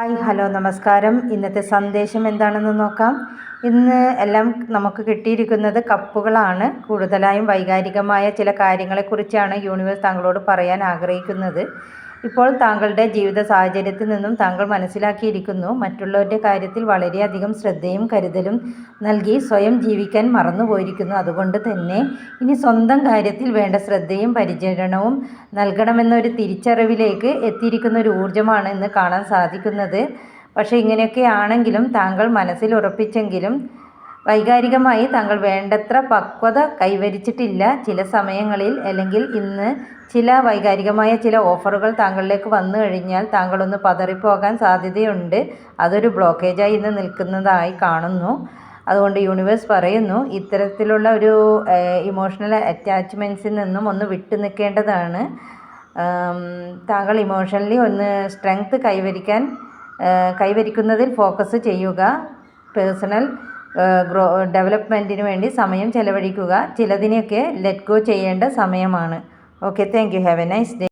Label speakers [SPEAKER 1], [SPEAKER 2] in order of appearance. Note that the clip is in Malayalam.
[SPEAKER 1] ഹായ് ഹലോ നമസ്കാരം. ഇന്നത്തെ സന്ദേശം എന്താണെന്ന് നോക്കാം. ഇന്ന് എല്ലാം നമുക്ക് കിട്ടിയിരിക്കുന്നത് കപ്പുകളാണ്. കൂടുതലായും വൈകാരികമായ ചില കാര്യങ്ങളെക്കുറിച്ചാണ് യൂണിവേഴ്സ് താങ്കളോട് പറയാൻ ആഗ്രഹിക്കുന്നത്. ഇപ്പോൾ താങ്കളുടെ ജീവിത സാഹചര്യത്തിൽ നിന്നും താങ്കൾ മനസ്സിലാക്കിയിരിക്കുന്നു, മറ്റുള്ളവരുടെ കാര്യത്തിൽ വളരെയധികം ശ്രദ്ധയും കരുതലും നൽകി സ്വയം ജീവിക്കാൻ മറന്നുപോയിരിക്കുന്നു. അതുകൊണ്ട് തന്നെ ഇനി സ്വന്തം കാര്യത്തിൽ വേണ്ട ശ്രദ്ധയും പരിചരണവും നൽകണമെന്നൊരു തിരിച്ചറിവിലേക്ക് എത്തിയിരിക്കുന്ന ഒരു ഊർജ്ജമാണ് ഇന്ന് കാണാൻ സാധിക്കുന്നത്. പക്ഷേ ഇങ്ങനെയൊക്കെ ആണെങ്കിലും താങ്കൾ മനസ്സിൽ ഉറപ്പിച്ചെങ്കിലും വൈകാരികമായി താങ്കൾ വേണ്ടത്ര പക്വത കൈവരിച്ചിട്ടില്ല. ചില സമയങ്ങളിൽ അല്ലെങ്കിൽ ഇന്ന് ചില വൈകാരികമായ ചില ഓഫറുകൾ താങ്കളിലേക്ക് വന്നു കഴിഞ്ഞാൽ താങ്കളൊന്ന് പതറിപ്പോകാൻ സാധ്യതയുണ്ട്. അതൊരു ബ്ലോക്കേജായി ഇന്ന് നിൽക്കുന്നതായി കാണുന്നു. അതുകൊണ്ട് യൂണിവേഴ്സ് പറയുന്നു, ഇത്തരത്തിലുള്ള ഒരു ഇമോഷണൽ അറ്റാച്ച്മെൻറ്റ്സിൽ നിന്നും ഒന്ന് വിട്ടു നിൽക്കേണ്ടതാണ്. താങ്കൾ ഇമോഷണലി ഒന്ന് സ്ട്രെങ്ത് കൈവരിക്കുന്നതിൽ ഫോക്കസ് ചെയ്യുക. പേഴ്സണൽ ഡെവലപ്മെൻറ്റിന് വേണ്ടി സമയം ചെലവഴിക്കുക. ചിലതിനെയൊക്കെ ലെറ്റ് ഗോ ചെയ്യേണ്ട സമയമാണ്. Okay, thank you. Have A nice day.